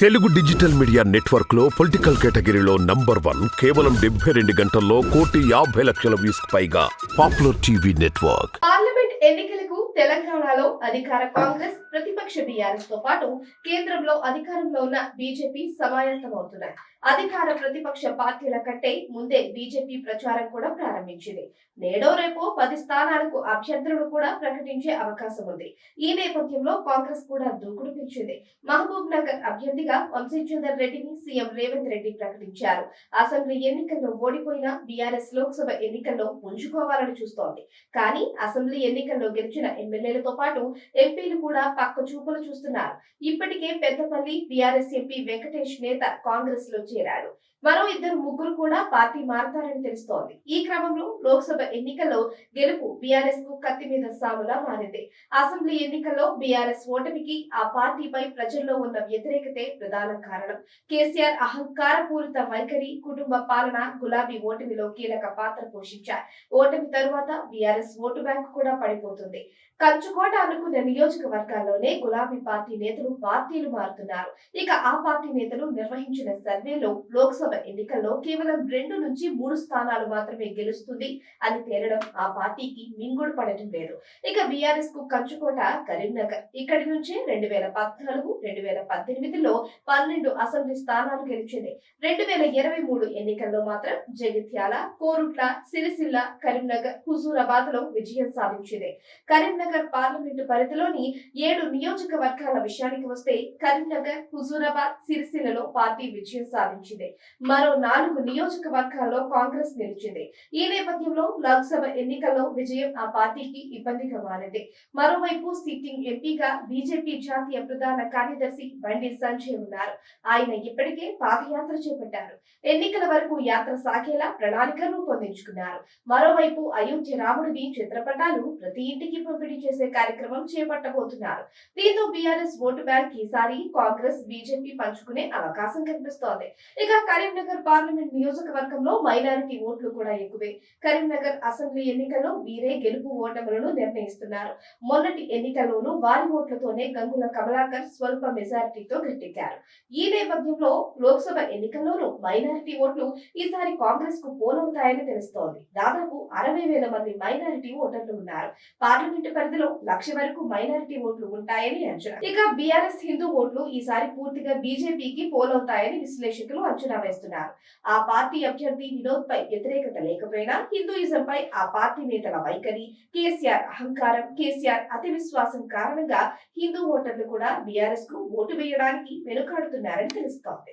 Telugu digital media network లో political కేటగిరీలో number 1 కేవలం 72 గంటల్లో 1,50,00,000 వ్యూస్ పైగా పాపులర్ టీవీ నెట్వర్క్. పార్లమెంట్ ఎన్నికలకు తెలంగాణలో అధికార కాంగ్రెస్ ప్రతిపక్ష బీఆర్ఎస్ తో పాటు కేంద్రంలో అధికారంలో ఉన్న బీజేపీ సమాయత్తమవుతున్నాయి. అధికార ప్రతిపక్ష పార్టీల కంటే ముందే బీజేపీ ప్రచారం కూడా ప్రారంభించింది. నేడో రేపో 10 స్థానాలకు అభ్యర్థులను కూడా ప్రకటించే అవకాశం ఉంది. ఈ నేపథ్యంలో కాంగ్రెస్ కూడా దూకుడు పెంచింది. మహబూబ్ నగర్ అభ్యర్థిగా వంశీచందర్ రెడ్డిని సీఎం రేవంత్ రెడ్డి ప్రకటించారు. అసెంబ్లీ ఎన్నికల్లో ఓడిపోయిన బీఆర్ఎస్ లోక్సభ ఎన్నికల్లో పుంజుకోవాలని చూస్తోంది. కానీ అసెంబ్లీ ఎన్నికల్లో గెలిచిన ఎమ్మెల్యేలతో పాటు ఎంపీలు కూడా పక్క చూపులు చూస్తున్నారు. ఇప్పటికే పెద్దపల్లి బీఆర్ఎస్ ఎంపీ వెంకటేష్ నేత కాంగ్రెస్ లో చేరాడు. మరో 2-3 కూడా పార్టీ మారతారని తెలుస్తోంది. ఈ క్రమంలో లోక్సభ ఎన్నికల్లో గెలుపు బీఆర్ఎస్ కు కత్తి మీద సాములా మారింది. అసెంబ్లీ ఎన్నికల్లో బీఆర్ఎస్ ఓటమికి ఆ పార్టీపై ప్రజల్లో ఉన్న వ్యతిరేకతే ప్రధాన కారణం. కేసీఆర్ అహంకారపూరిత వైఖరి, కుటుంబ పాలన గులాబీ ఓటమిలో కీలక పాత్ర పోషించాయి. ఓటమి తరువాత బీఆర్ఎస్ ఓటు బ్యాంకు కూడా పడిపోతుంది. కంచుకోట అనుకున్న నియోజకవర్గాల్లోనే గులాబీ పార్టీ నేతలు పార్టీలు మారుతున్నారు. ఇక ఆ పార్టీ నేతలు నిర్వహించిన సర్వేలో లోక్సభ ఎన్నికల్లో కేవలం 2 నుంచి 3 స్థానాలు మాత్రమే గెలుస్తుంది అని తేలడం ఆ పార్టీకి మింగుడు పడటం లేదు. ఇక బీఆర్ఎస్ కు కంచుకోట కరీంనగర్. ఇక్కడి నుంచే 2014, 2018లో 12 అసెంబ్లీ స్థానాలు గెలిచింది. 2023 ఎన్నికల్లో మాత్రం జగిత్యాల, కోరుట్ల, సిరిసిల్ల, కరీంనగర్, హుజూరాబాద్ లో విజయం సాధించింది. కరీంనగర్ పార్లమెంటు పరిధిలోని 7 నియోజకవర్గాల విషయానికి వస్తే కరీంనగర్, హుజూరాబాద్, సిరిసిల్లలో పార్టీ విజయం సాధించింది. మరో 4 నియోజకవర్గాల్లో కాంగ్రెస్ నిలిచింది. ఈ నేపథ్యంలో లోక్సభ ఎన్నికల్లో విజయం ఆ పార్టీకి ఇబ్బందిగా మారింది. మరోవైపు సిట్టింగ్ ఎంపీగా బీజేపీ జాతీయ ప్రధాన కార్యదర్శి బండి సంజయ్ ఉన్నారు. ఆయన ఇప్పటికే పాదయాత్ర చేపట్టారు. ఎన్నికల వరకు యాత్ర సాగేలా ప్రణాళిక రూపొందించుకున్నారు. మరోవైపు అయోధ్య రాముడిని చిత్రపటాలు ప్రతి ఇంటికి పంపిణీ చేసే కార్యక్రమం చేపట్టబోతున్నారు. దీంతో బీఆర్ఎస్ ఓటు బ్యాంక్ ఈసారి కాంగ్రెస్, బీజేపీ పంచుకునే అవకాశం కనిపిస్తోంది. ఇక కరీంనగర్ పార్లమెంట్ నియోజకవర్గంలో మైనారిటీ ఓట్లు కూడా ఎక్కువే. కరీంనగర్ అసెంబ్లీ ఎన్నికల్లో వీరే గెలుపు ఓటములను నిర్ణయిస్తున్నారు. మొన్నటి ఎన్నికల్లోనూ వారి ఓట్లతోనే గంగుల కమలాకర్ స్వల్ప మెజారిటీతో గట్టెక్కారు. ఈ నేపథ్యంలో లోక్సభ ఎన్నికల్లోనూ మైనారిటీ ఓట్లు ఈసారి కాంగ్రెస్ కు పోలవుతాయని తెలుస్తోంది. దాదాపు 60,000 మంది మైనారిటీ ఓటర్లు ఉన్నారు. పార్లమెంటు పరిధిలో 1,00,000 వరకు మైనారిటీ ఓట్లు ఉంటాయని అంచనా. ఇక బీఆర్ఎస్ హిందూ ఓట్లు ఈసారి పూర్తిగా బీజేపీకి పోలవుతాయని విశ్లేషకులు అంచనా వేస్తున్నారు. ఆ పార్టీ అభ్యర్థి వినోద్ పై వ్యతిరేకత లేకపోయినా హిందూయిజం పై ఆ పార్టీ నేతల వైఖరి, కేసీఆర్ అహంకారం, కేసీఆర్ అతి విశ్వాసం కారణంగా హిందూ ఓటర్లు కూడా బీఆర్ఎస్ కు ఓటు వేయడానికి వెనుకాడుతున్నారని తెలుస్తోంది.